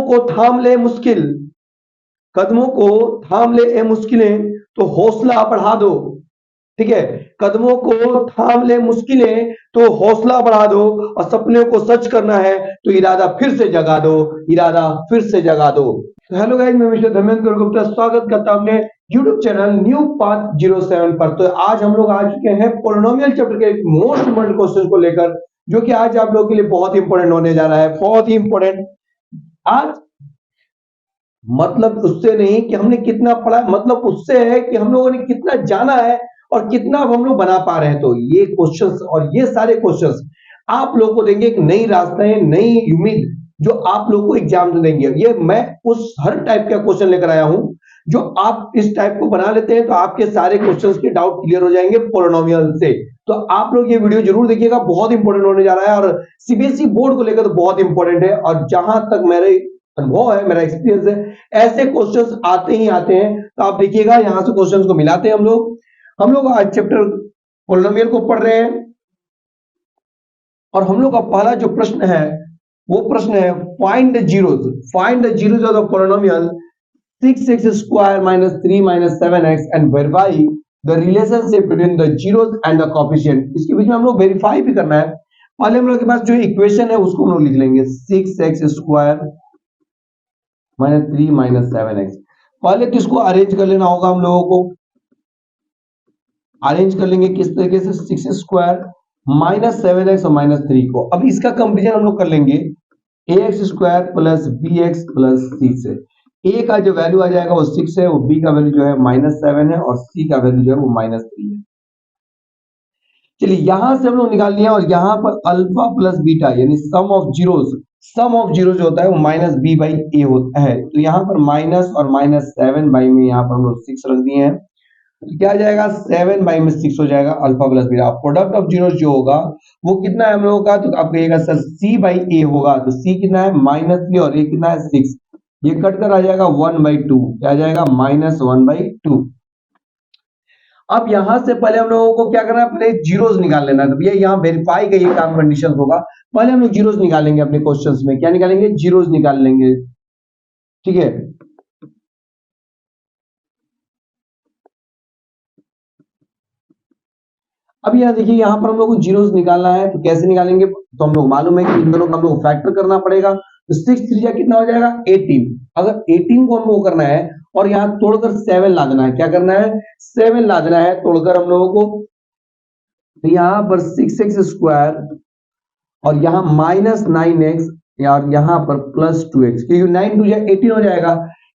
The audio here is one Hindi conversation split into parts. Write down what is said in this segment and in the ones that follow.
को थाम ले मुश्किल, कदमों को थाम ले ए मुश्किलें तो हौसला बढ़ा दो। ठीक है, कदमों को थाम ले मुश्किलें तो हौसला बढ़ा दो, और सपने को सच करना है तो इरादा फिर से जगा दो, इरादा फिर से जगा दो। हेलो गाइस, मैं मिस्टर धर्मेंद्र गुप्ता स्वागत करता हूं अपने यूट्यूब चैनल न्यू पाथ 07 पर। तो आज हम लोग आ चुके हैं पोलिनोमियल चैप्टर के एक मोस्ट इंपोर्टेंट क्वेश्चन को लेकर, जो कि आज आप लोगों के लिए बहुत इंपोर्टेंट होने जा रहा है, बहुत ही इंपोर्टेंट। आज मतलब उससे नहीं कि हमने कितना पढ़ा, मतलब उससे है कि हम लोगों ने कितना जाना है और कितना अब हम लोग बना पा रहे हैं। तो ये क्वेश्चंस और ये सारे क्वेश्चंस आप लोगों को देंगे एक नई रास्ता है, नई उम्मीद, जो आप लोगों को एग्जाम में देंगे। ये मैं उस हर टाइप का क्वेश्चन लेकर आया हूं, जो आप इस टाइप को बना लेते हैं तो आपके सारे क्वेश्चंस के डाउट क्लियर हो जाएंगे पोलिनोमियल से। तो आप लोग ये वीडियो जरूर देखिएगा, बहुत इंपॉर्टेंट होने जा रहा है, और सीबीएसई बोर्ड को लेकर तो बहुत इंपॉर्टेंट है। और जहां तक मेरे अनुभव है, मेरा एक्सपीरियंस है, ऐसे क्वेश्चंस आते ही आते हैं। तो आप देखिएगा, यहां से क्वेश्चंस को मिलाते हैं हम लोग आज चैप्टर पोलिनोमियल को पढ़ रहे हैं। और हम लोग का पहला जो प्रश्न है वो प्रश्न है find the zeros of the polynomial 6x square minus 3 minus 7x and verify the relationship between the zeros and the coefficient। इसके बीच में हम लोग वेरीफाई भी करना है। पहले हम लोग के पास जो इक्वेशन है उसको हम लोग लिख लेंगे 6x square minus 3 minus 7x। पहले तो इसको अरेंज कर लेना होगा, हम लोगों को अरेंज कर लेंगे किस तरीके से, 6 स्क्वायर माइनस 7x और माइनस 3 को। अब इसका कंपेरिजन हम लोग कर लेंगे ax square plus bx plus c से। a का जो वैल्यू आ जाएगा वो 6 है, वो b का वैल्यू जो है -7 है, और c का वैल्यू जो है वो -3 है। चलिए यहां से हम लोग निकाल लिया, और यहां पर अल्फा प्लस बीटा यानी सम ऑफ जीरोस जो होता है वो -b बाई a होता है। तो यहां पर माइनस और -7 बाई में यहां पर हम लोग 6 रख दिए हैं। तो क्या आ जाएगा, 7 बाई में 6 हो जाएगा alpha plus beta. Product of zeros जो होगा वो कितना है हम लोगों का, तो आप कहिएगा सर c बाई a होगा। तो c कितना है -3 और a कितना है 6, ये कट कर आ जाएगा 1/2, क्या आ जाएगा -1/2। अब यहां से पहले हम लोगों को क्या करना है, पहले जीरोस निकाल लेना है। तो भैया यहाँ वेरीफाई का ये काम कंडीशन होगा, पहले हम लोग जीरोस निकालेंगे अपने क्वेश्चंस में। क्या निकालेंगे, जीरोस निकाल लेंगे। ठीक है, अब यहाँ देखिए, यहाँ पर हम लोग को जीरोस निकालना है, तो कैसे निकालेंगे, तो हम लोग मालूम है कि इन दोनों का हम लोग फैक्टर करना पड़ेगा। तो 6 3 कितना हो जाएगा 18। अगर 18 को हम लोग करना है और यहाँ तोड़कर 7 ला देना है, क्या करना है 7 ला देना है तोड़कर हम लोगों को। तो यहाँ पर 6x स्क्वायर और यहाँ -9x और यहाँ पर +2x, क्योंकि 9 2 18 हो जाएगा।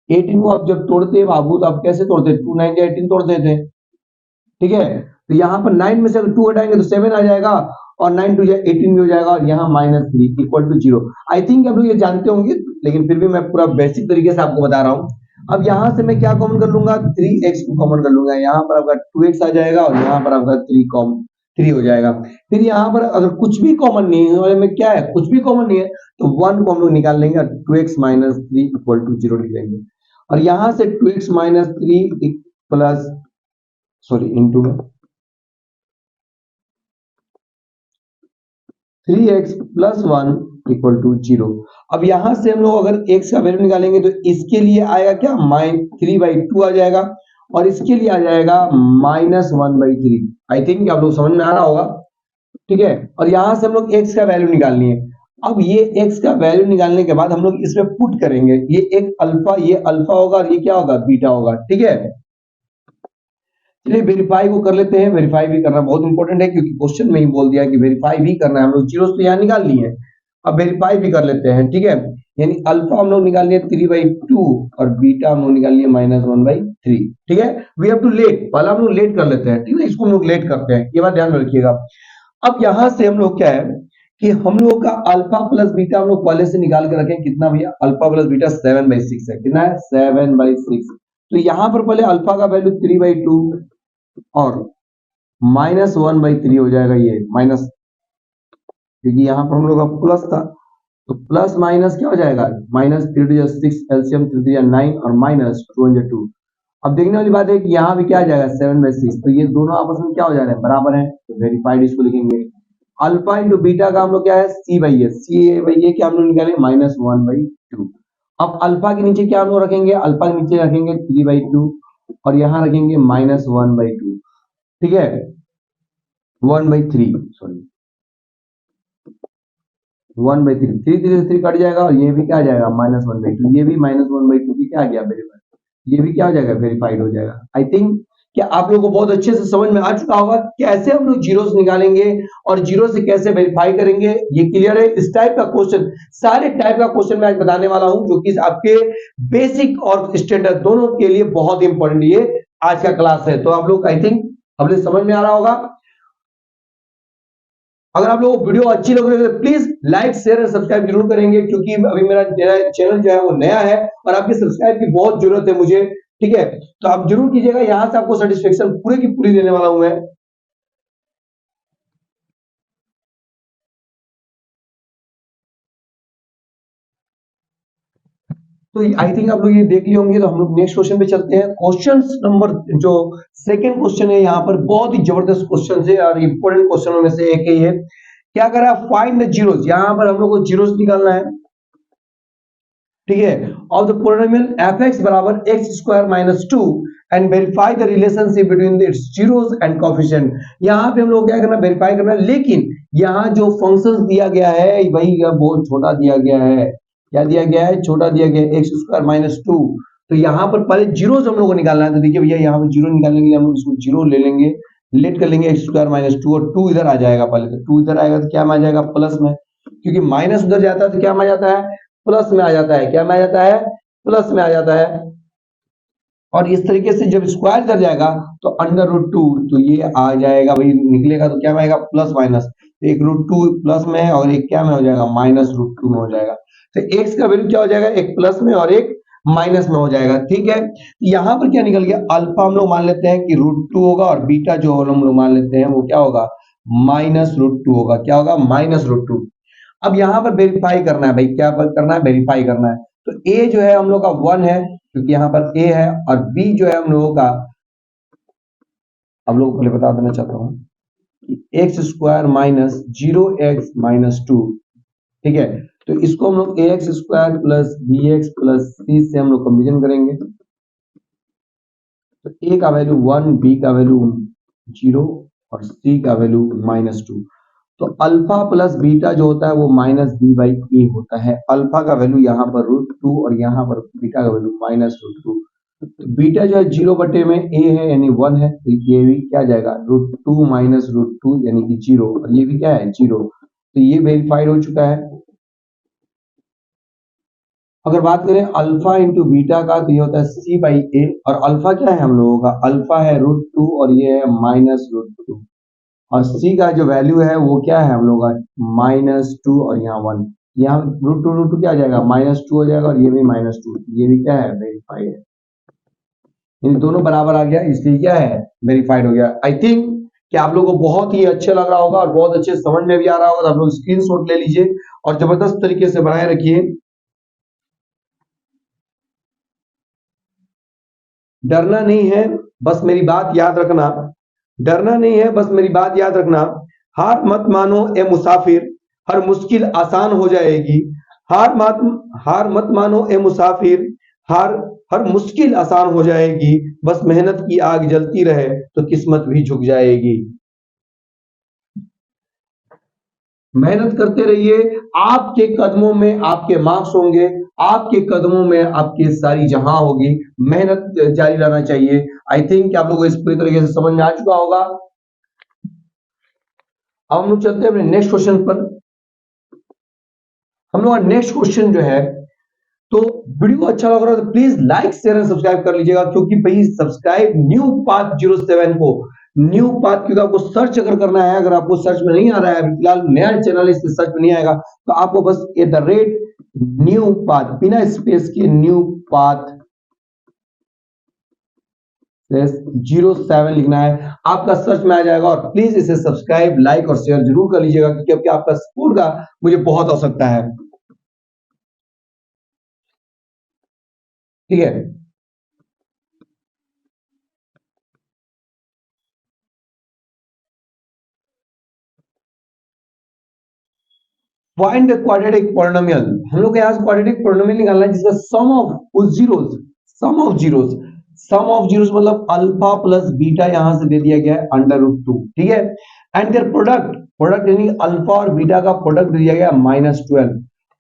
18 को आप जब तोड़ते हैं बाबू, तो आप कैसे तोड़ते हैं, 2 9 18 तोड़ते थे। ठीक है, तो यहाँ पर 9 में से अगर 2 हटाएंगे तो 7 आ जाएगा, और 9 2 18 भी हो जाएगा, और यहाँ -3 इक्वल टू 0। आई थिंक आप लोग ये जानते होंगे, लेकिन फिर भी मैं पूरा बेसिक तरीके से आपको बता रहा हूँ। अब यहाँ से मैं क्या कॉमन कर लूंगा, 3x को कॉमन कर लूंगा। यहाँ पर आपका 2x आ जाएगा, और यहाँ पर आपका 3 हो जाएगा। फिर यहाँ पर अगर कुछ भी कॉमन नहीं है, वाले में क्या है, कुछ भी कॉमन नहीं है, तो 1 को हम लोग निकाल लेंगे, और 2x - 3 इक्वल टू 0 लिख लेंगे। और यहाँ से 2x - 3 प्लस इंटू में 3x + 1 इक्वल टू 0। अब यहां से हम लोग अगर x का वैल्यू निकालेंगे तो इसके लिए आएगा क्या, -3/2 आ जाएगा, और इसके लिए आ जाएगा -1/3। आई थिंक आप लोग समझ में आ रहा होगा। ठीक है, और यहां से हम लोग x का वैल्यू निकालनी है। अब ये x का वैल्यू निकालने के बाद हम लोग इसमें पुट करेंगे, ये एक अल्फा, ये अल्फा होगा, और ये क्या होगा, बीटा होगा। ठीक है, चलिए वेरीफाई को कर लेते हैं। वेरीफाई भी करना बहुत इंपॉर्टेंट है, क्योंकि क्वेश्चन में ही बोल दिया कि वेरीफाई भी करना है। हम लोग जीरोस तो यहाँ निकाल लिए हैं, अब वेरीफाई भी कर लेते हैं। ठीक है, यानी अल्फा हम लोग निकाल लिए 3/2 और बीटा हम लोग निकाल लिए -1/3। ठीक है, वी हैव टू लेट, पहले हम लोग लेट कर लेते हैं। ठीक है, इसको हम लोग लेट करते हैं, ये बात ध्यान में रखिएगा। अब यहां से हम लोग क्या है कि हम लोग का अल्फा प्लस बीटा हम लोग पहले से निकाल के रखें, कितना भैया, अल्फा प्लस बीटा 7/6 है। कितना है, 7/6। तो यहां पर पहले अल्फा का वैल्यू 3/2 और -1/3 हो जाएगा, ये माइनस, क्योंकि यहां पर हम लोग का प्लस था, तो प्लस माइनस क्या हो जाएगा, -3 6 एलसीएम 3 9 और -2 2। अब देखने वाली बात है कि यहाँ भी क्या आ जाएगा 7/6, तो ये दोनों आपस में क्या हो जा रहे हैं, बराबर है। तो वेरीफाइड इसको लिखेंगे। अल्फा इंटू बीटा का हम लोग क्या है, c/a, क्या हम लोग निकालेंगे -1/2। अब अल्फा के नीचे क्या हम लोग रखेंगे, अल्फा के नीचे रखेंगे 3/2 और यहां रखेंगे -1/2, ठीक है, 1/3, सॉरी 1/3, 3 कट जाएगा और ये भी क्या आ जाएगा -1/2, ये भी -1/2 की क्या आ गया वेरीफाइड, ये भी क्या हो जाएगा वेरीफाइड हो जाएगा। आई थिंक क्या आप लोगों को बहुत अच्छे से समझ में आ चुका होगा कैसे हम लोग जीरोस निकालेंगे और जीरो से कैसे वेरीफाई करेंगे, ये क्लियर है। इस टाइप का क्वेश्चन, सारे टाइप का क्वेश्चन मैं आज बताने वाला हूं जो कि आपके बेसिक और स्टैंडर्ड दोनों के लिए बहुत इंपॉर्टेंट ये आज का क्लास है। तो आप लोग आई थिंक अब लोग समझ में आ रहा होगा। अगर आप लोगों को वीडियो अच्छी लग रही है तो प्लीज लाइक शेयर और सब्सक्राइब जरूर करेंगे, क्योंकि अभी मेरा चैनल जो है वो नया है और आपके सब्सक्राइब की बहुत जरूरत है मुझे, ठीक है। तो आप जरूर कीजिएगा, यहां से आपको सेटिस्फेक्शन पूरे की पूरी देने वाला हूं मैं। तो आई थिंक आप लोग ये देख लिए होंगे, तो हम लोग नेक्स्ट क्वेश्चन पे चलते हैं। क्वेश्चन नंबर जो सेकंड क्वेश्चन है, यहाँ पर बहुत ही जबरदस्त क्वेश्चन है और इंपॉर्टेंट क्वेश्चनों में से एक ही है। क्या करा, फाइंड द जीरोस, यहाँ पर हम लोग को जीरोस निकालना है, ठीक है, ऑफ द पोलिनोमियल fx बराबर x square minus 2 and verify the relationship between its zeros and coefficient. यहाँ पे हम लोग क्या करना, वेरीफाई करना, लेकिन यहाँ जो फंक्शंस दिया गया है वही बहुत छोटा दिया गया है। क्या दिया गया है, छोटा दिया गया है, एक्स स्क्वायर माइनस 2। तो यहाँ पर पहले जीरोस हम लोग को निकालना है। तो देखिए भैया, यहाँ पर जीरो निकालने के लिए हम लोग इसको जीरो ले लेंगे, लेट कर लेंगे एक्स स्क्वायर माइनस 2 और 2 इधर आ जाएगा। पहले तो 2 इधर आएगा तो क्या में आ जाएगा, प्लस में, क्योंकि माइनस उधर जाता है तो क्या में आ जाता है, प्लस में आ जाता है। क्या में आ जाता है, प्लस में आ जाता है। और इस तरीके से जब स्क्वायर कर जाएगा तो अंडर रूट टू, तो ये आ जाएगा भाई, निकलेगा तो क्या में आएगा, प्लस माइनस, एक रूट टू प्लस में और एक क्या में हो जाएगा, माइनस रूट टू में हो जाएगा। तो एक्स का वैल्यू क्या हो जाएगा, एक प्लस में और एक माइनस में हो जाएगा, ठीक है। यहाँ पर क्या निकल गया, अल्फा हम लोग मान लेते हैं कि रूट टू होगा और बीटा जो हम लोग मान लेते हैं वो क्या होगा, माइनस रूट टू होगा। क्या होगा, माइनस रूट टू। अब यहाँ पर वेरीफाई करना है भाई, क्या करना है, वेरीफाई करना है। तो ए जो है हम लोग का 1 है, क्योंकि यहाँ पर ए है, और बी जो है हम लोगों का, आप लोगों को पहले बता देना चाहता हूँ कि एक्स स्क्वायर माइनस 0x-2, ठीक है। तो इसको हम लोग A X square plus B X plus C से हम लोग कंपेरिजन करेंगे। तो ए का वैल्यू 1, बी का वैल्यू 0 और सी का वैल्यू -2। तो अल्फा प्लस बीटा जो होता है वो -b/a होता है। अल्फा का वैल्यू यहाँ पर √2 और यहाँ पर बीटा का वैल्यू -√2। तो बीटा जो है 0/में a है यानी 1 है, तो ये भी क्या जाएगा, √2 माइनस √2 यानी कि 0, और ये भी क्या है, 0। तो ये वेरीफाइड हो चुका है। अगर बात करें अल्फा इंटू बीटा का, तो ये होता है c/a, और अल्फा क्या है हम लोगों का, अल्फा है √2 और ये है -√2, और c का जो वैल्यू है वो क्या है हम लोग का, -2 और यहाँ 1। यहाँ √2 क्या आ जाएगा, -2 हो जाएगा और ये भी -2, ये भी क्या है, वेरीफाइड है। इन दोनों बराबर आ गया, इसलिए क्या है, वेरीफाइड हो गया। आई थिंक कि आप लोगों को बहुत ही अच्छा लग रहा होगा और बहुत अच्छे समझ में भी आ रहा होगा। तो आप लोग स्क्रीनशॉट ले लीजिए और जबरदस्त तरीके से बनाए रखिए। डरना नहीं है, बस मेरी बात याद रखना। डरना नहीं है, बस मेरी बात याद रखना। हार मत मानो ए मुसाफिर, हर मुश्किल आसान हो जाएगी। हार मत हार मत मानो ए मुसाफिर, हर हर मुश्किल आसान हो जाएगी। बस मेहनत की आग जलती रहे तो किस्मत भी झुक जाएगी। मेहनत करते रहिए, आपके कदमों में आपके मार्क्स होंगे, आपके कदमों में आपकी सारी जहां होगी। मेहनत जारी रहना चाहिए। आई थिंक आप लोगों को इस पूरी तरीके से समझ में आ चुका होगा। अब हम लोग चलते हैं अपने नेक्स्ट क्वेश्चन पर। हम लोग का नेक्स्ट क्वेश्चन जो है, तो वीडियो अच्छा लग रहा है तो please like share and subscribe कर लीजिएगा, क्योंकि भाई सब्सक्राइब न्यू पाथ 07 को, न्यू पाथ, क्योंकि आपको सर्च अगर करना है, अगर आपको सर्च में नहीं आ रहा है, अभी फिलहाल नया चैनल है इसलिए सर्च में नहीं आएगा, तो आपको बस न्यू पाथ बिना स्पेस के न्यू पाथ 07 लिखना है, आपका सर्च में आ जाएगा। और प्लीज इसे सब्सक्राइब लाइक और शेयर जरूर कर लीजिएगा, क्योंकि आपका सपोर्ट का मुझे बहुत आवश्यकता है, ठीक है। फाइंड द क्वाड्रेटिक पॉलिनोमियल, हम लोग को यहाँ से क्वाड्रेटिक पॉलिनोमियल निकालना है जिसका sum of zeros, sum of zeros, sum of zeros मतलब अल्फा प्लस बीटा यहां से दे दिया गया है अंडर रूट 2, ठीक है। एंड देयर प्रोडक्ट, प्रोडक्ट यानी अल्फा और बीटा का प्रोडक्ट दिया गया -12।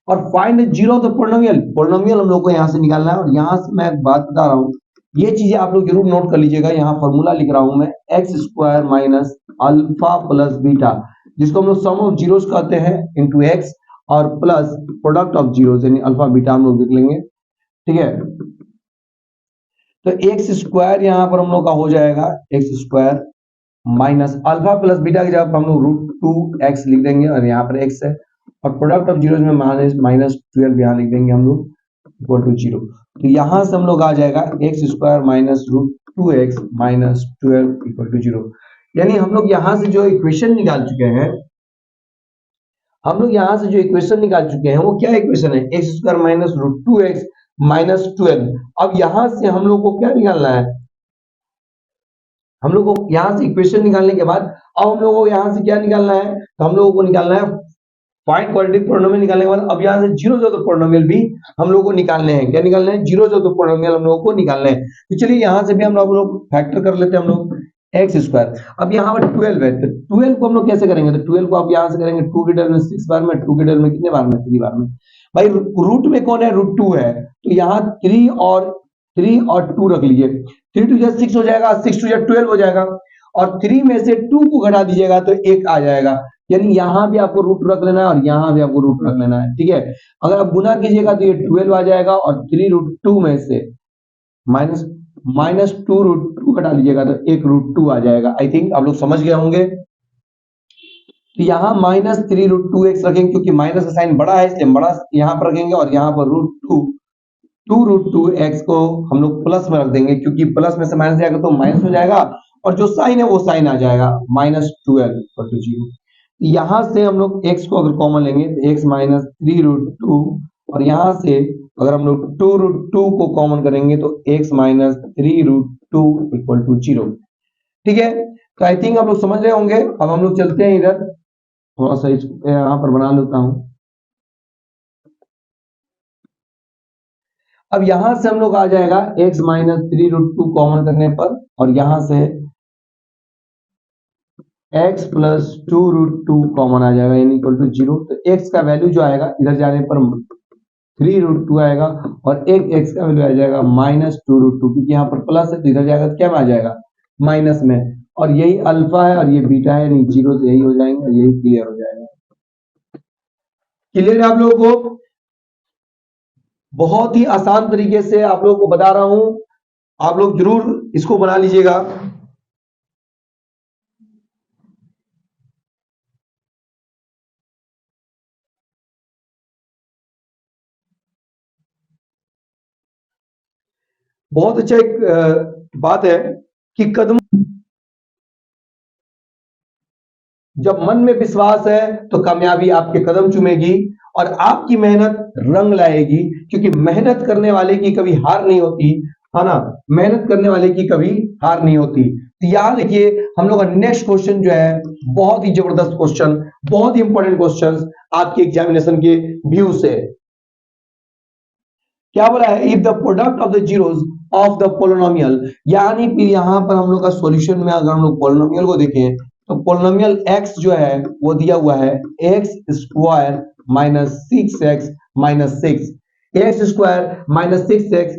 और find the zero of the polynomial, polynomial हम लोग को यहां से निकालना है। और यहां से मैं एक बात बता रहा हूं, ये चीजें आप लोग जरूर नोट कर लीजिएगा। यहाँ फॉर्मूला लिख रहा हूं मैं, x square minus alpha plus beta, जिसको हम लोग सम ऑफ जीरोस कहते हैं, इंटू एक्स, और प्लस प्रोडक्ट ऑफ जीरोस यानी अल्फा बीटा हम लोग लिख लेंगे, ठीक है। तो एक्स स्क्वायर यहां पर हम लोग का हो जाएगा x square minus alpha plus beta की जगह पर हम लोग √2x लिख देंगे, और यहाँ पर x है, और प्रोडक्ट ऑफ जीरोस में -12 यहाँ लिख देंगे हम लोग, इक्वल टू 0। तो यहां से हम लोग आ जाएगा x square minus √2x minus 12 equal to 0। यानी हम लोग यहां से जो इक्वेशन निकाल चुके हैं, हम लोग यहां से जो इक्वेशन निकाल चुके हैं वो क्या इक्वेशन है, x square minus √2x minus 12। अब यहां से हम लोग को क्या निकालना है, हम लोग को यहां से इक्वेशन निकालने के बाद अब हम लोगों को यहां से क्या निकालना है, तो हम लोगों को निकालना है फाइंड क्वाड्रेटिक पॉलिनोमियल। निकालने के बाद अब यहां से जीरोस ऑफ द पॉलिनोमियल भी हम लोगों को निकालने हैं। क्या निकालना है, जीरोस ऑफ द पॉलिनोमियल हम लोगों को निकालना है। तो चलिए यहां से भी हम लोग फैक्टर कर लेते हैं, हम लोग एक्स स्क्वायर। अब यहाँ पर 12 है, तो 12 को हम लोग कैसे करेंगे, तो 12 को आप यहां से करेंगे 2 के टर्म में 6 बार में, 2 के टर्म में कितने बार में, 3 बार में। भाई रूट में कौन है, √2 है, तो यहाँ 3 और 2 रख लीजिए। 3 2 6 हो जाएगा, 6 2 12 हो जाएगा, और 3 में से 2 को घटा दीजिएगा तो 1 आ जाएगा। यानी यहां भी आपको रूट रख लेना है और यहां भी आपको रूट रख लेना है, ठीक है। अगर आप गुना कीजिएगा तो ये 12 आ जाएगा, और 3√2 में से -2√2 घटा लीजिएगा तो 1√2 आ जाएगा। आई थिंक आप लोग समझ गए होंगे। तो यहाँ -3√2x रखेंगे, क्योंकि माइनस का साइन बड़ा है इसलिए बड़ा यहाँ पर रखेंगे, और यहाँ पर √2x को हम लोग प्लस में रख देंगे, क्योंकि प्लस में से माइनस जाएगा तो माइनस हो जाएगा, और जो साइन है वो साइन आ जाएगा -12 इक्वल टू 0। यहां से हम लोग x को अगर कॉमन लेंगे तो x -3√2, और यहां से अगर हम लोग 2√2 को कॉमन करेंगे तो x -3√2 इक्वल टू 0, ठीक है। तो आई थिंक आप लोग समझ रहे होंगे। अब हम लोग चलते हैं इधर, थोड़ा सा यहां पर बना लेता हूं। अब यहां से हम लोग आ जाएगा x -3√2 कॉमन करने पर, और यहां से x प्लस 2√2 कॉमन आ जाएगा, यानी इक्वल टू 0। तो x का वैल्यू जो आएगा इधर जाने पर 3√2 आएगा, और एक x का वैल्यू आ जाएगा -2√2, क्योंकि यहाँ पर प्लस है तो इधर जाएगा तो क्या में आ जाएगा, माइनस में। और यही अल्फा है और ये बीटा है, यानी जीरो से यही हो जाएंगे, और यही क्लियर हो जाएगा। क्लियर है आप लोगों को, बहुत ही आसान तरीके से आप लोगों को बता रहा हूं, आप लोग जरूर इसको बना लीजिएगा। बहुत अच्छा एक बात है कि कदम, जब मन में विश्वास है तो कामयाबी आपके कदम चूमेगी और आपकी मेहनत रंग लाएगी, क्योंकि मेहनत करने वाले की कभी हार नहीं होती, है ना। मेहनत करने वाले की कभी हार नहीं होती। तो याद रखिए, हम लोग का नेक्स्ट क्वेश्चन जो है बहुत ही जबरदस्त क्वेश्चन, बहुत ही इंपॉर्टेंट क्वेश्चन आपके एग्जामिनेशन के व्यू से। क्या बोला है, if the product of the zeros of the polynomial, यानी फिर यहां पर हम लोग का सॉल्यूशन में अगर हम लोग पोलिनोमियल को देखें तो पोलिनोमियल x जो है वो दिया हुआ है x square minus 6x minus 6, x square minus 6x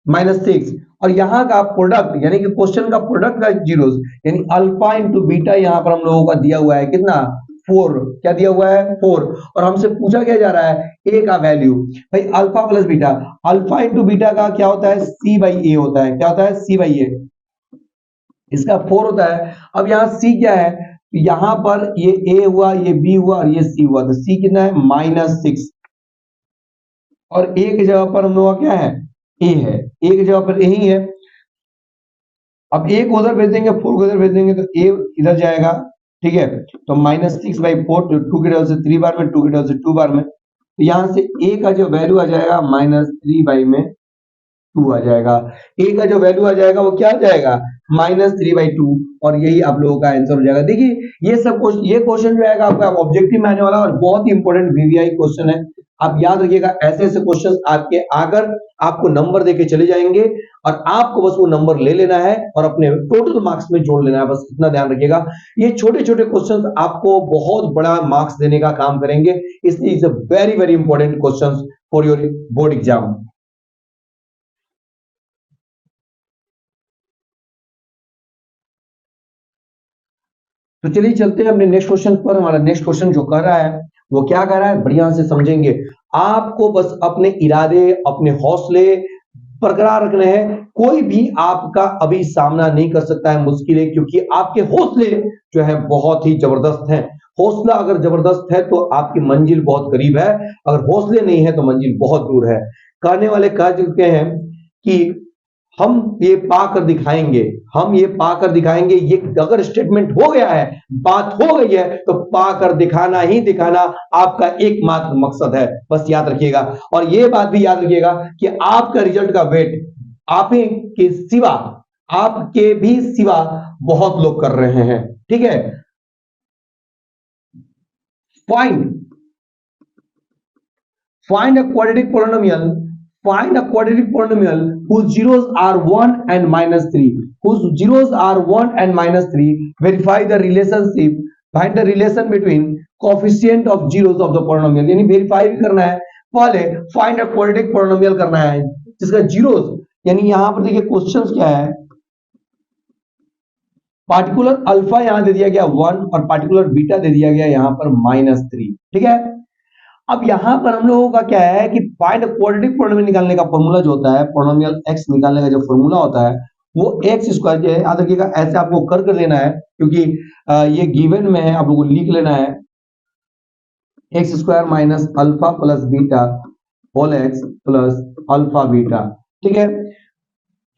minus 6, और यहाँ का प्रोडक्ट यानी कि क्वेश्चन का प्रोडक्ट का जीरोस यानी अल्फा इंटू बीटा यहाँ पर हम लोगों का दिया हुआ है कितना, 4। क्या दिया हुआ है, 4। और हमसे पूछा क्या जा रहा है, ए का वैल्यू। भाई alpha plus beta, alpha into beta का क्या होता है, c/a होता है। क्या होता है, c/a, इसका 4 होता है। अब यहाँ c क्या है, यहाँ पर ये a हुआ, ये b हुआ और ये c हुआ, तो c कितना है, -6, और a की जगह पर हम लोग का क्या है, a है, a की जगह पर यही है। अब a को उधर भेज देंगे, 4 को उधर भेज देंगे तो a इधर जाएगा, ठीक है। तो -6/4, 2 की डबल से 3 बार में, 2 की डबल से 2 बार में, तो यहां से a का जो वैल्यू आ जाएगा -3/2 आ जाएगा। a का जो वैल्यू आ जाएगा वो क्या आ जाएगा, -3/2 और यही आप लोगों का आंसर हो जाएगा। देखिए ये क्वेश्चन जो आएगा आपका ऑब्जेक्टिव में आने वाला और बहुत ही इंपॉर्टेंट वीवीआई क्वेश्चन है। आप याद रखिएगा ऐसे ऐसे क्वेश्चन आपके आकर आपको नंबर देके चले जाएंगे और आपको बस वो नंबर ले लेना है और अपने टोटल मार्क्स में जोड़ लेना है, बस इतना ध्यान रखिएगा। ये छोटे छोटे क्वेश्चन आपको बहुत बड़ा मार्क्स देने का काम करेंगे, इसलिए is a very very important question for your board exam. तो चलिए चलते हैं अपने नेक्स्ट क्वेश्चन पर। हमारा नेक्स्ट क्वेश्चन जो कर रहा है वो क्या कर रहा है, बढ़िया से समझेंगे। आपको बस अपने इरादे अपने हौसले बरकरार रखने हैं। कोई भी आपका अभी सामना नहीं कर सकता है मुश्किलें, क्योंकि आपके हौसले जो है बहुत ही जबरदस्त हैं। हौसला अगर जबरदस्त है तो आपकी मंजिल बहुत करीब है, अगर हौसले नहीं है तो मंजिल बहुत दूर है। कहने वाले कह चुके हैं कि हम ये पाकर दिखाएंगे, हम ये पाकर दिखाएंगे। ये अगर स्टेटमेंट हो गया है, बात हो गई है, तो पाकर दिखाना ही दिखाना आपका एकमात्र मकसद है, बस याद रखिएगा। और ये बात भी याद रखिएगा कि आपका रिजल्ट का वेट आपके भी सिवा बहुत लोग कर रहे हैं, ठीक है। Find a quadratic polynomial Find a quadratic polynomial whose zeros are 1 and -3. Whose zeros are 1 and -3. Verify the relationship. Find the relation between coefficient of zeros of the polynomial. यानी verify भी करना है, पहले find a quadratic polynomial करना है जिसका zeros, यानी यहां पर देखिए क्वेश्चन क्या है। पार्टिकुलर अल्फा यहां दे दिया गया 1 और पार्टिकुलर बीटा दे दिया गया यहां पर -3, ठीक है। अब यहां पर हम लोगों का क्या है कि फाइंड क्वाड्रेटिक पोलिनोमियल निकालने का फॉर्मूला जो होता है, पोलिनोमियल x निकालने का जो फॉर्मूला होता है वो x स्क्वायर जो है, याद रखिएगा ऐसे आपको कर लेना है, क्योंकि ये गिवन में है, आप लोगों को लिख लेना है x square minus alpha plus beta whole x plus alpha beta, ठीक है।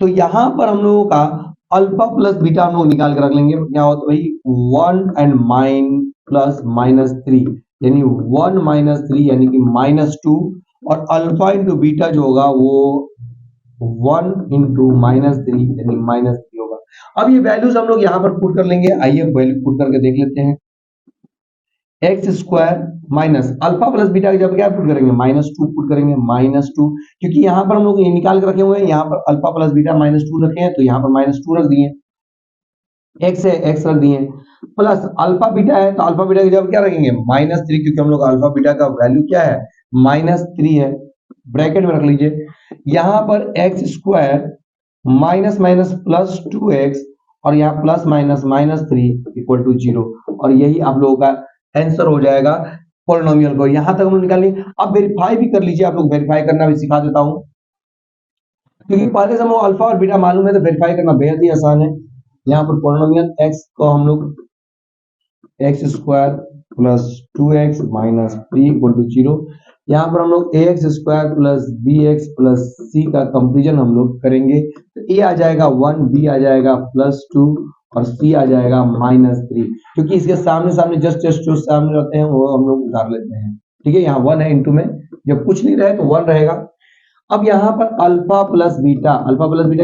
तो यहां पर हम लोगों का अल्फा प्लस बीटा हम लोग निकाल कर रख लेंगे। क्या होता है भाई 1 एंड माइन प्लस -3, यानी 1 -3 यानी कि -2 और अल्फा इंटू बीटा जो होगा वो 1 इंटू -3 यानी -3 होगा। अब ये वैल्यूज हम लोग यहाँ पर पुट कर लेंगे। आइए वैल्यू पुट करके देख लेते हैं। X square minus alpha plus beta जब क्या पुट करेंगे -2 पुट करेंगे, -2 क्योंकि यहाँ पर हम लोग ये निकाल के रखे हुए हैं, यहाँ पर अल्फा प्लस बीटा -2 रखे हैं तो यहाँ पर -2 रख दिए, एक्स है एक्स रख दिए, प्लस अल्फा बीटा है तो अल्फा बीटा की जगह क्या रखेंगे -3, क्योंकि हम लोग अल्फा बीटा का वैल्यू क्या है -3 है, ब्रैकेट में रख लीजिए। यहाँ पर x square minus minus plus 2x और यहाँ प्लस माइनस -3 इक्वल टू 0, और यही आप लोगों का आंसर हो जाएगा पोलिनोमियल को। यहां तक हम लोग निकाल लिए। अब वेरीफाई भी कर लीजिए, आप लोग वेरीफाई करना भी सिखा देता हूं, क्योंकि पहले से हमको अल्फा और बीटा मालूम है तो वेरीफाई करना बेहद ही आसान है। यहाँ पर पोलिनोमियल x को हम लोग x square plus 2x minus 3 equal to 0, यहाँ पर हम लोग ax square plus bx plus c का कंपेरिजन हम लोग करेंगे तो a आ जाएगा 1, b आ जाएगा +2 और c आ जाएगा -3, क्योंकि इसके सामने सामने जस्ट जो सामने रहते हैं वो हम लोग उतार लेते हैं, ठीक है। यहाँ 1 है इंटू में, जब कुछ नहीं रहे तो 1 रहेगा। अब यहाँ पर अल्फा प्लस बीटा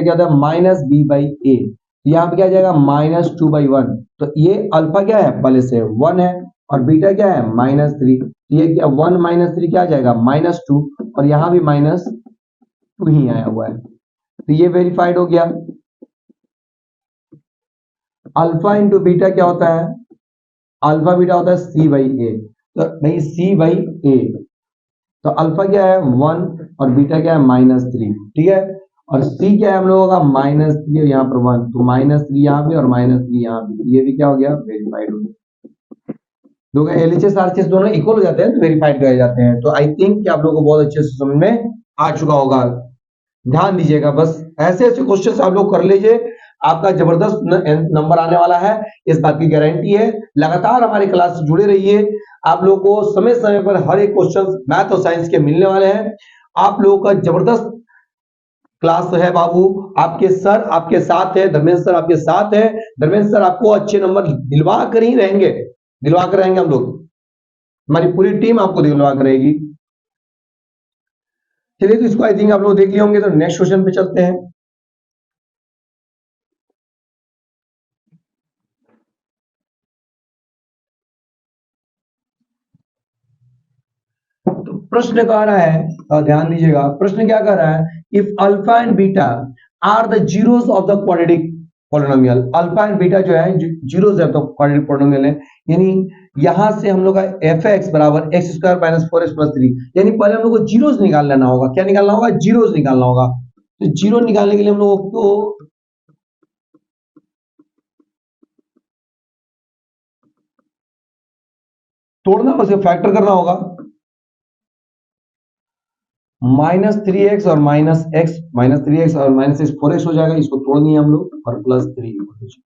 क्या होता है -b/a, यहाँ पे क्या आ जाएगा -2/1, तो ये अल्फा क्या है पहले से 1 है और बीटा क्या है -3, ये क्या 1 -3 क्या आ जाएगा -2 और यहाँ भी -2 ही आया हुआ है, तो ये वेरीफाइड हो गया। अल्फा इंटू बीटा क्या होता है, अल्फा बीटा होता है c/a, तो भाई c/a, तो अल्फा क्या है 1 और बीटा क्या है -3, ठीक है, और c क्या है हम लोगों का -3 और यहाँ पर 1, तो -3 यहाँ पे और -3 यहाँ पे, ये भी क्या हो गया वेरीफाइड हो गया। लोग एलएचएस आरएचएस दोनों इक्वल हो जाते हैं तो वेरीफाइड कहे जाते हैं। तो आई थिंक कि आप लोगों को बहुत अच्छे से समझ में आ चुका होगा। ध्यान दीजिएगा, बस ऐसे ऐसे क्वेश्चन आप लोग कर लीजिए, आपका जबरदस्त नंबर आने वाला है, इस बात की गारंटी है। लगातार हमारी क्लास से जुड़े रहिए, आप लोगों को समय समय पर हर एक क्वेश्चन मैथ और साइंस के मिलने वाले हैं। आप लोगों का जबरदस्त क्लास है बाबू, आपके सर आपके साथ है, धर्मेंद्र सर आपके साथ है। धर्मेंद्र सर आपको अच्छे नंबर दिलवा कर ही रहेंगे, दिलवा कर रहेंगे हम लोग, हमारी पूरी टीम आपको दिलवा कर रहेगी। चलिए तो इसको आई थिंक आप लोग देख लिए होंगे, तो नेक्स्ट क्वेश्चन पे चलते हैं। प्रश्न कह रहा है, ध्यान दीजिएगा, प्रश्न क्या कह रहा है, if alpha and beta are the zeros of the quadratic polynomial, alpha and beta जो है zeros of the quadratic polynomial है, यानी यहां से हम लोग का एफ एक्स बराबर एक्स स्क्वायर माइनस 4x+3, यानी पहले हम लोग को जीरोस निकाल लेना होगा। क्या निकालना होगा? जीरोस निकालना होगा। तो जीरो निकालने के लिए हम लोग को तोड़ना, बस फैक्टर करना होगा। -3x और -x, -3x और -x 4x हो जाएगा, इसको तोड़नी है हम लोग, और +3।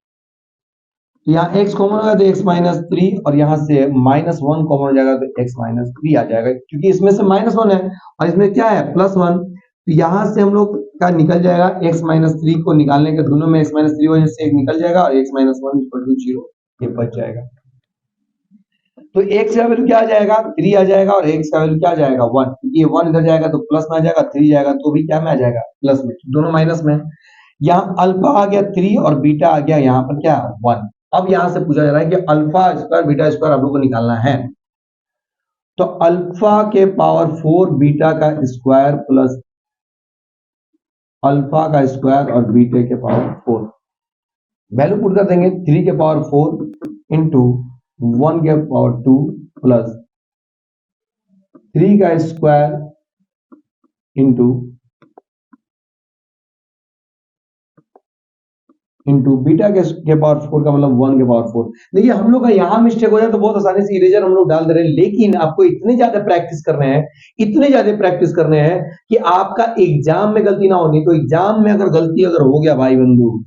यहाँ x कॉमन होगा तो x -3, और यहाँ से -1 कॉमन हो जाएगा तो x -3 आ जाएगा, क्योंकि इसमें से -1 है और इसमें क्या है +1, तो यहाँ से हम लोग का निकल जाएगा x -3 को निकालने के, दोनों में x -3 वजह से एक निकल जाएगा और x -1 = 0, ये बच जाएगा। तो x का वैल्यू क्या आ जाएगा? 3 आ जाएगा, और x का वैल्यू क्या आ जाएगा? 1, क्योंकि ये 1 इधर जाएगा तो प्लस में आ जाएगा, 3 जाएगा तो भी क्या में आ जाएगा? प्लस में, दोनों माइनस में। यहाँ अल्फा आ गया 3 और बीटा आ गया यहाँ पर क्या? 1। अब यहां से पूछा जा रहा है कि अल्फा स्क्वायर बीटा स्क्वायर आप लोग को निकालना है, तो अल्फा के पावर 4 बीटा का स्क्वायर प्लस अल्फा का स्क्वायर और बीटा के पावर 4, वैल्यू पुट कर देंगे। 3 के पावर 4 इंटू 1 के पावर 2 प्लस 3 का स्क्वायर इंटू बीटा के पावर 4 का मतलब 1 के पावर 4। देखिए हम लोग का यहाँ मिस्टेक हो जाए तो बहुत आसानी से इरेजर हम लोग डाल दे रहे हैं, लेकिन आपको इतने ज्यादा प्रैक्टिस करने हैं, इतने ज्यादा प्रैक्टिस करने हैं कि आपका एग्जाम में गलती ना हो। नहीं तो एग्जाम में अगर गलती अगर हो गया भाई बंधु,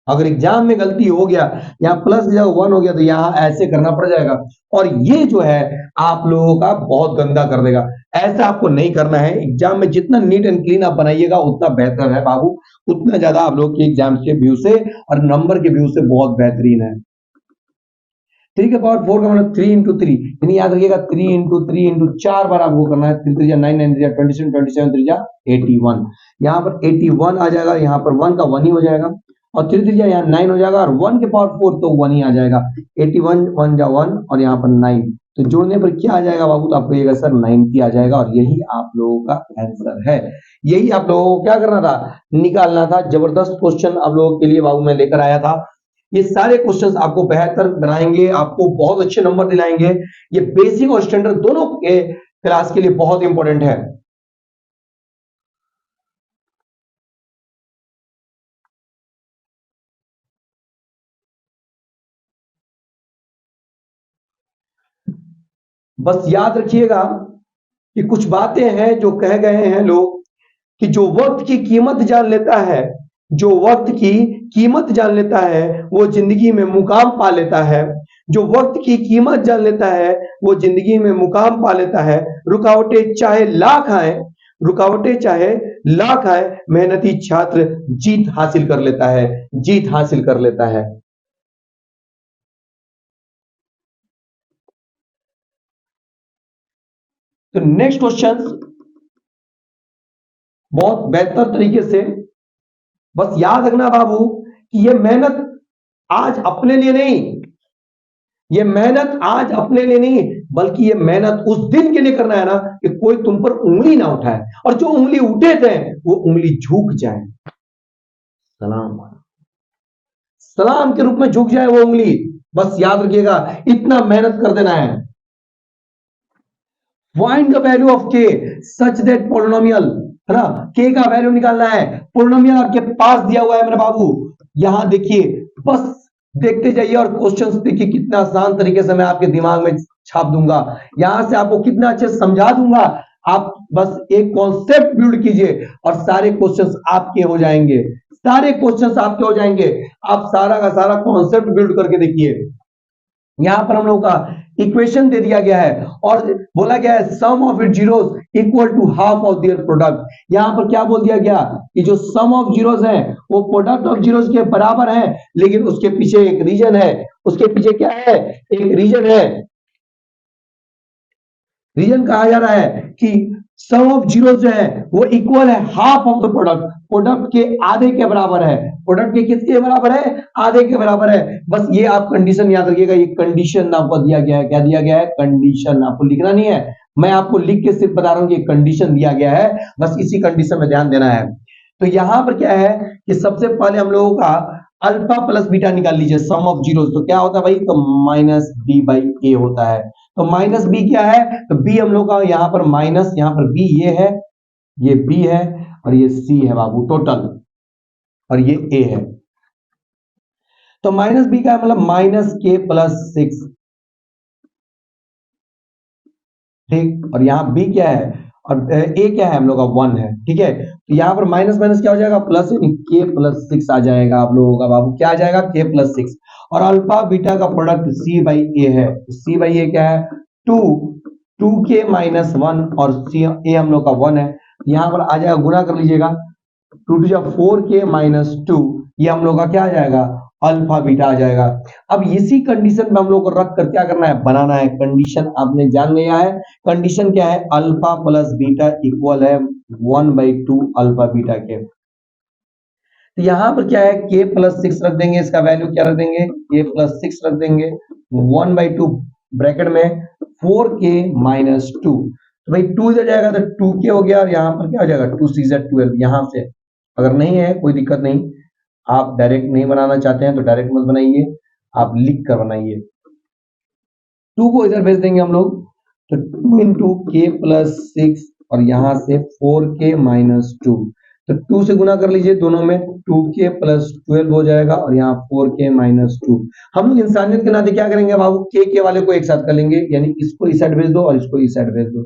अगर एग्जाम में गलती हो गया, यहाँ प्लस जब 1 हो गया तो यहाँ ऐसे करना पड़ जाएगा, और ये जो है आप लोगों का बहुत गंदा कर देगा। ऐसा आपको नहीं करना है। एग्जाम में जितना नीट एंड क्लीन आप बनाइएगा उतना बेहतर है बाबू, उतना ज्यादा आप लोग के एग्जाम के व्यू से और नंबर के व्यू से बहुत बेहतरीन है। 3 के पावर 4 का मतलब 3 इंटू 3, यानी याद रखिएगा 3 इंटू 3 इंटू 4 बार आपको करना है। 3 3 9 9 27 27 3 81, यहाँ पर 81 आ जाएगा, यहाँ पर 1 का 1 ही हो जाएगा, और 3 3 यहाँ 9 हो जाएगा, और 1 के पावर 4 तो 1 ही आ जाएगा। 81 1 जा 1 और यहाँ पर 9, तो जोड़ने पर क्या आ जाएगा बाबू? तो आपको ये सर 90 आ जाएगा, और यही आप लोगों का आंसर है। यही आप लोगों को क्या करना था? निकालना था। जबरदस्त क्वेश्चन आप लोगों के लिए बाबू मैं लेकर आया था। ये सारे क्वेश्चंस आपको बेहतर बनाएंगे, आपको बहुत अच्छे नंबर दिलाएंगे। ये बेसिक और स्टैंडर्ड दोनों के क्लास के लिए बहुत इंपॉर्टेंट है। बस याद रखिएगा कि कुछ बातें हैं जो कह गए हैं लोग कि जो वक्त की कीमत जान लेता है, जो वक्त की कीमत जान लेता है वो जिंदगी में मुकाम पा लेता है। जो वक्त की कीमत जान लेता है वो जिंदगी में मुकाम पा लेता है। रुकावटें चाहे लाख आए, रुकावटें चाहे लाख आए, मेहनती छात्र जीत हासिल कर लेता है, जीत हासिल कर लेता है। तो नेक्स्ट क्वेश्चन बहुत बेहतर तरीके से बस याद रखना बाबू कि ये मेहनत आज अपने लिए नहीं, ये मेहनत आज अपने लिए नहीं, बल्कि ये मेहनत उस दिन के लिए करना है ना कि कोई तुम पर उंगली ना उठाए, और जो उंगली उठे थे वो उंगली झुक जाए, सलाम सलाम के रूप में झुक जाए वो उंगली। बस याद रखिएगा, इतना मेहनत कर देना है। फाइंड द वैल्यू ऑफ के सच दैट पॉलिनोमियल, है ना, के का वैल्यू निकालना है। पॉलिनोमियल आपके पास दिया हुआ है मेरे बाबू, यहां देखिए, बस देखते जाइए और क्वेश्चंस देखिए कितना आसान तरीके से मैं आपके दिमाग में छाप दूंगा, यहां से आपको कितना अच्छे से समझा दूंगा। आप बस एक कॉन्सेप्ट बिल्ड कीजिए और सारे क्वेश्चंस आपके हो जाएंगे, सारे क्वेश्चंस आपके हो जाएंगे। आप सारा का सारा कॉन्सेप्ट बिल्ड करके देखिए। यहां पर हम लोग का इक्वेशन दे दिया गया है और बोला गया है sum of it zeros equal to half of their product. यहां पर क्या बोल दिया गया कि जो सम ऑफ जीरोस है वो प्रोडक्ट ऑफ जीरोस के बराबर है, लेकिन उसके पीछे एक रीजन है। उसके पीछे क्या है? एक रीजन है। रीजन कहा जा रहा है कि सम ऑफ जीरो जो है वो इक्वल है half of the product, product के आधे के बराबर है। प्रोडक्ट के किसके बराबर है? आधे के बराबर है। बस ये आप कंडीशन याद रखिएगा, ये कंडीशन आपको दिया गया है। क्या दिया गया है? कंडीशन। आपको लिखना नहीं है, मैं आपको लिख के सिर्फ बता रहा हूं कि कंडीशन दिया गया है, बस इसी कंडीशन में ध्यान देना है। तो यहां पर क्या है कि सबसे पहले हम लोगों का अल्फा प्लस बीटा निकाल लीजिए, सम ऑफ जीरो। तो क्या होता है भाई, तो माइनस बी बाई ए होता है। तो माइनस बी क्या है, तो बी हम लोग का यहां पर माइनस, यहां पर बी ये है, ये बी है और ये सी है बाबू टोटल, और ये ए है। तो माइनस बी का मतलब माइनस के प्लस 6, ठीक। और यहां बी क्या है और ए क्या है हम लोग का 1 है, ठीक है। तो यहां पर माइनस माइनस क्या हो जाएगा, प्लस, यानी के प्लस 6 आ जाएगा आप लोगों का बाबू, क्या आ जाएगा, के प्लस 6। और अल्फा बीटा का प्रोडक्ट सी बाई ए है, सी बाई ए क्या है, 2, 2k माइनस 1 और सी ए हम लोग का 1 है। यहां पर आ जाएगा, गुना कर लीजिएगा, 2 टू जा 4k माइनस 2, ये हम लोग का क्या आ जाएगा, अल्फा बीटा आ जाएगा। अब इसी कंडीशन में हम लोग को रख कर क्या करना है, बनाना है। कंडीशन आपने जान लिया है, कंडीशन क्या है, अल्फा प्लस बीटा इक्वल है 1/2 अल्फा बीटा के। तो यहां पर क्या है, k प्लस 6 रख देंगे, इसका वैल्यू क्या रख देंगे, k प्लस 6 रख देंगे, 1/2 ब्रैकेट में 4k माइनस 2। तो भाई 2 इधर जाएगा तो 2k हो गया, और यहाँ पर क्या हो जाएगा, 2 6 12। यहां से अगर नहीं है कोई दिक्कत नहीं, आप डायरेक्ट नहीं बनाना चाहते हैं तो डायरेक्ट मत बनाइए, आप लिख कर बनाइए। 2 को इधर भेज देंगे हम लोग, तो 2 इंटू के प्लस 6 और यहां से 4k माइनस 2। तो 2 से गुना कर लीजिए दोनों में, 2k प्लस 12 हो जाएगा और यहाँ 4k माइनस 2। हम लोग इंसानियत के नाते क्या करेंगे बाबू, के वाले को एक साथ कर लेंगे, यानी इसको इस साइड भेज दो और इसको इस साइड भेज दो।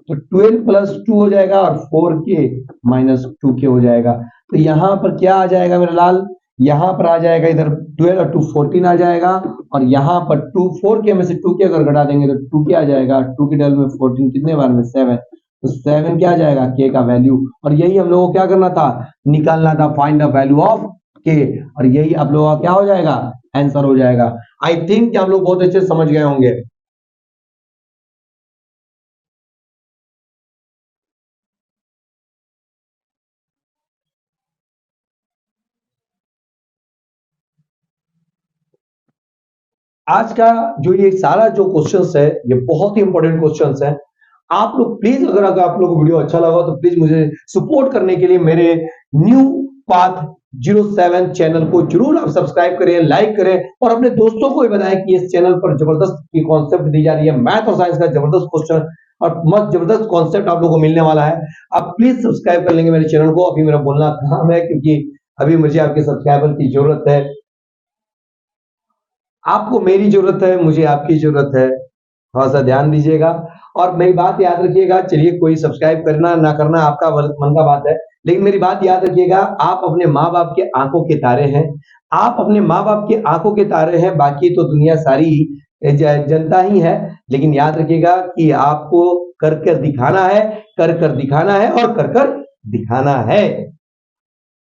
तो 12 प्लस 2 हो जाएगा और 4k माइनस 2k हो जाएगा। तो यहां पर क्या आ जाएगा मेरा लाल, यहां पर आ जाएगा इधर 12 और 2 14 आ जाएगा, और यहां पर 2 4k में से 2k अगर घटा देंगे तो 2k आ जाएगा, 2 की डबल में 14 कितने बार में 7, तो 7 क्या आ जाएगा, k का वैल्यू। और यही हम लोगों को क्या करना था, निकालना था, find the value of k, और यही आप लोगों का क्या हो जाएगा, आंसर हो जाएगा। आई थिंक आप लोग बहुत अच्छे से समझ गए होंगे। आज का जो ये सारा जो क्वेश्चंस है, ये बहुत ही इंपॉर्टेंट क्वेश्चंस है। आप लोग प्लीज, अगर आप लोगों को वीडियो अच्छा लगा तो प्लीज मुझे सपोर्ट करने के लिए मेरे न्यू पाथ 07 चैनल को जरूर आप सब्सक्राइब करें, लाइक करें, और अपने दोस्तों को भी बताएं कि इस चैनल पर जबरदस्त की कॉन्सेप्ट दी जा रही है, मैथ और साइंस का जबरदस्त क्वेश्चन और मस्त जबरदस्त कॉन्सेप्ट आप लोगों को मिलने वाला है। आप प्लीज सब्सक्राइब कर लेंगे मेरे चैनल को। अभी मेरा बोलना काम है, क्योंकि अभी मुझे आपके सब्सक्राइबर की जरूरत है, आपको मेरी जरूरत है, मुझे आपकी जरूरत है। थोड़ा सा ध्यान दीजिएगा और मेरी बात याद रखिएगा। चलिए, कोई सब्सक्राइब करना ना करना आपका मन का बात है, लेकिन मेरी बात याद रखिएगा, आप अपने माँ बाप के आंखों के तारे हैं, आप अपने माँ बाप के आंखों के तारे हैं, बाकी तो दुनिया सारी जनता ही है। लेकिन याद रखिएगा कि आपको कर कर दिखाना है, कर कर दिखाना है और कर कर दिखाना है।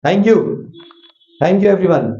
Thank you everyone.